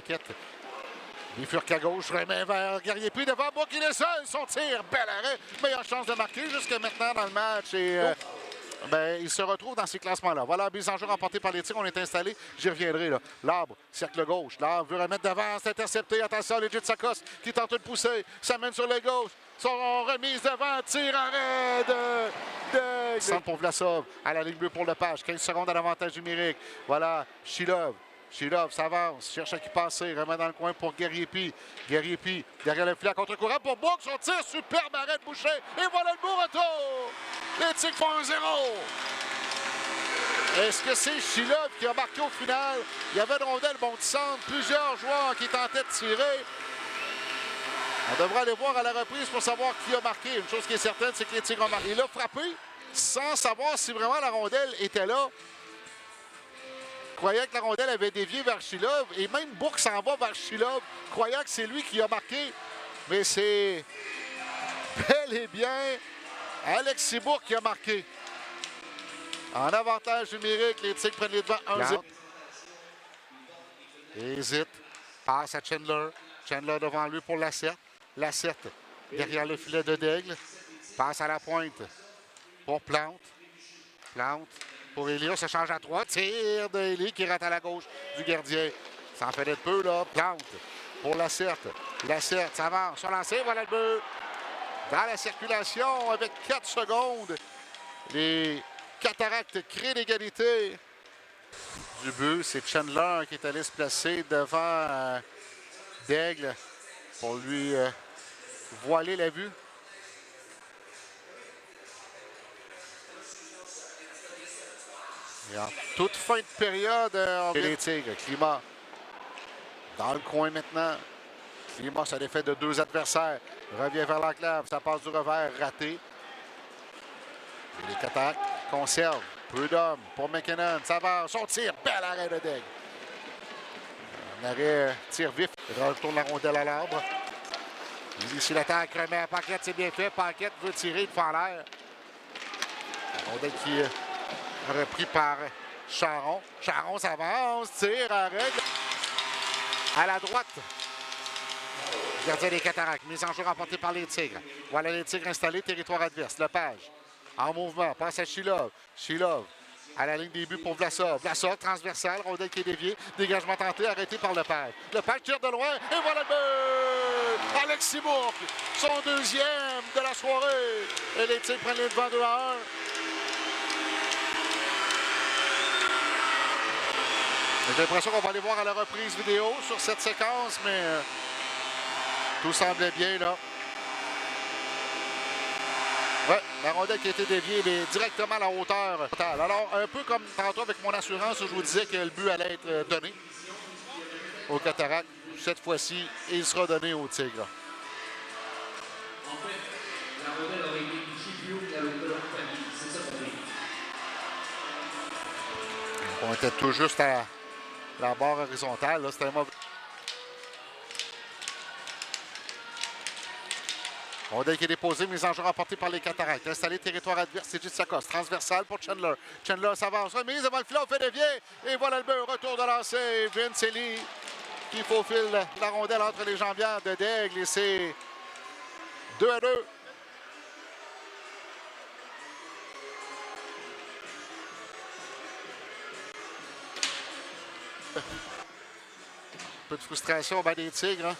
Paquette. Bifurque à gauche, remet vers Guerrier. Puis devant Bourque, il est seul. Son tir, bel arrêt. Meilleure chance de marquer jusqu'à maintenant dans le match. Et il se retrouve dans ces classements-là. Voilà, mise en jeu remportée par les tirs. On est installé. J'y reviendrai. Là. L'arbre, cercle gauche. L'arbre veut remettre devant. C'est intercepté. Attention, Legit Sakos qui tente de pousser. Ça mène sur le gauche. Son remise devant. Tir, arrêt de centre pour Vlasov. À la ligne bleue pour Lepage. 15 secondes à l'avantage numérique. Voilà, Shilov. Shilov s'avance, cherche à qui passer, remet dans le coin pour Guerrier-Pi. Guerrier-Pi, derrière le filet à contre-courant pour Bourque, son tir, superbe arrêt de Boucher. Et voilà le beau retour! Les Tigres font 1-0. Est-ce que c'est Shilov qui a marqué au final? Il y avait de rondelles bondissantes, plusieurs joueurs qui tentaient de tirer. On devrait aller voir à la reprise pour savoir qui a marqué. Une chose qui est certaine, c'est que les Tigres ont marqué. Il a frappé sans savoir si vraiment la rondelle était là. Croyait que la rondelle avait dévié vers Shilov. Et même Bourque s'en va vers Shilov, croyant que c'est lui qui a marqué. Mais c'est bel et bien Alexis Bourque qui a marqué. En avantage numérique, les Tigres prennent les devants 1-0. Hésite. Passe à Chandler. Chandler devant lui pour Lacerte. Lacerte derrière le filet de Daigle. Passe à la pointe pour Plante. Plante. Pour Elia, ça change à 3. Tir de Elie qui rate à la gauche du gardien. Ça en fait d'être peu, là. Plante pour Lacerte. Lacerte s'avance sur lancé. Voilà le but. Dans la circulation, avec 4 secondes, les Cataractes créent l'égalité. Du but, c'est Chandler qui est allé se placer devant Daigle pour lui voiler la vue. Et en toute fin de période, les Tigres, Climat dans le coin maintenant. Climat se défait de 2 adversaires. Revient vers l'enclave, ça passe du revers, raté. Et les Cataractes conservent. Peu d'hommes pour McKinnon. Ça va, son tir, bel arrêt de Daigle. Un arrêt, tir vif. Il retourne la rondelle à l'arbre. Ici l'attaque, remet à Paquette, c'est bien fait. Paquette veut tirer, il fait en l'air. La rondelle qui repris par Charon. Charon s'avance, tire, arrête. À la droite. Gardien des Cataractes. Mise en jeu remportée par les Tigres. Voilà les Tigres installés, territoire adverse. Lepage en mouvement. Passe à Shilov. Shilov à la ligne des buts pour Vlasov. Vlasov transversal. Rondelle qui est déviée. Dégagement tenté, arrêté par Lepage. Lepage tire de loin. Et voilà le but! Alexis Bourque, son deuxième de la soirée. Et les Tigres prennent les devants 2-1. J'ai l'impression qu'on va aller voir à la reprise vidéo sur cette séquence, mais tout semblait bien là. Ouais, la rondelle qui a été déviée, elle est directement à la hauteur. Alors, un peu comme tantôt avec mon assurance, où je vous disais que le but allait être donné aux Cataractes. Cette fois-ci, il sera donné aux Tigres. En fait, la rondelle aurait été touchée plus haut que la hauteur du panier. C'est ça qu'on dit. On était tout juste à la barre horizontale. C'était un mauvais. Rondelle qui est déposée, mise en jeu remportée par les Cataractes. Installé territoire adverse, c'est Sakos. Transversal pour Chandler. Chandler s'avance, remise devant le filet, on fait dévier. Et voilà le but, retour de lancer. Vince Elie qui faufile la rondelle entre les jambières de Daigle. Et c'est 2-2. Un peu de frustration au bas des Tigres. Hein?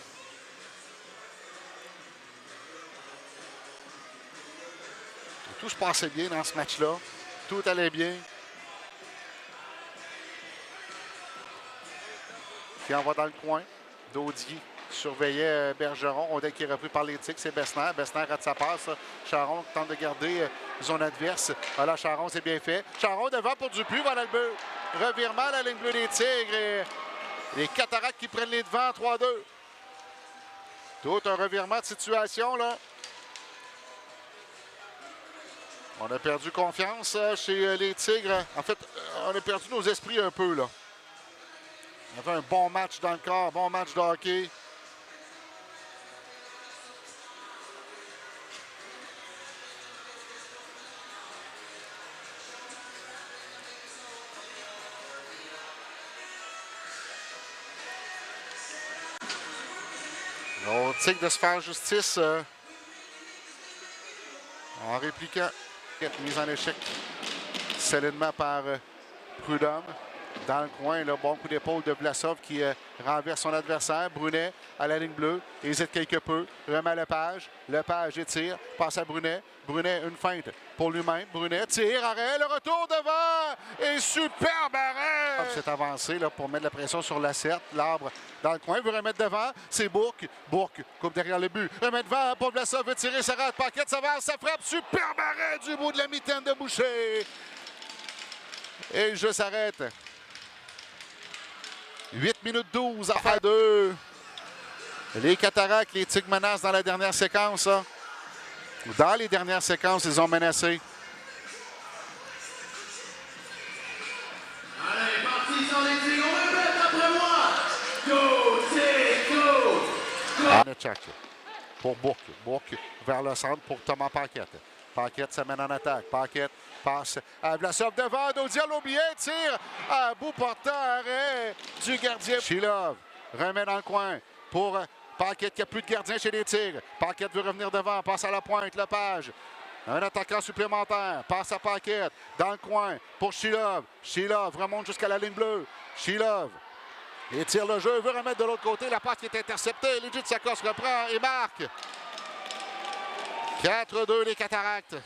Tout se passait bien dans ce match-là. Tout allait bien. Qui envoie dans le coin. Daudier surveillait Bergeron. Rondelle qui est repris par les Tigres. C'est Bessner. Bessner rate sa passe. Charon tente de garder zone adverse. Voilà, Charon, c'est bien fait. Charon devant pour Dupuis. Voilà le but. Revirement à la ligne bleue des Tigres. Et les Cataractes qui prennent les devants. 3-2. Tout un revirement de situation, là. On a perdu confiance chez les Tigres. En fait, on a perdu nos esprits un peu, là. On a fait un bon match dans le corps, bon match de hockey. l'optique de se faire justice en répliquant. Mise en échec solidement par Prudhomme. Dans le coin, le bon coup d'épaule de Vlasov qui renverse son adversaire. Brunet à la ligne bleue, hésite quelque peu, remet Lepage. Lepage étire, passe à Brunet. Brunet, une feinte pour lui-même. Brunet tire, arrêt, le retour devant et superbe arrêt! C'est avancé là, pour mettre la pression sur l'A7. L'arbre dans le coin, veut remettre devant. C'est Bourque. Bourque coupe derrière le but. Remet devant pour Vlasov, veut tirer, ça rate. Paquette, ça va, ça frappe. Superbe arrêt du bout de la mitaine de Boucher. Et le jeu s'arrête. 8 minutes 12 à 2. Les Cataractes, les Tigres menacent dans la dernière séquence. Hein. Dans les dernières séquences, ils ont menacé. Allez, parti sur les Tigres, on répète après moi. Go, Tigres, go! Hanachak pour Bourque. Bourque vers le centre pour Thomas Paquette. Paquette s'amène en attaque. Paquette passe à Vlasov devant. Diallo bien tire à bout portant. Arrêt du gardien. Chilov remet dans le coin pour Paquette qui n'a plus de gardien chez les Tigres. Paquette veut revenir devant. Passe à la pointe. Lepage. Un attaquant supplémentaire. Passe à Paquette. Dans le coin pour Chilov. Chilov remonte jusqu'à la ligne bleue. Chilov étire le jeu. Veut remettre de l'autre côté. La passe qui est interceptée. Legit Sakos reprend et marque. 4-2 les Cataractes.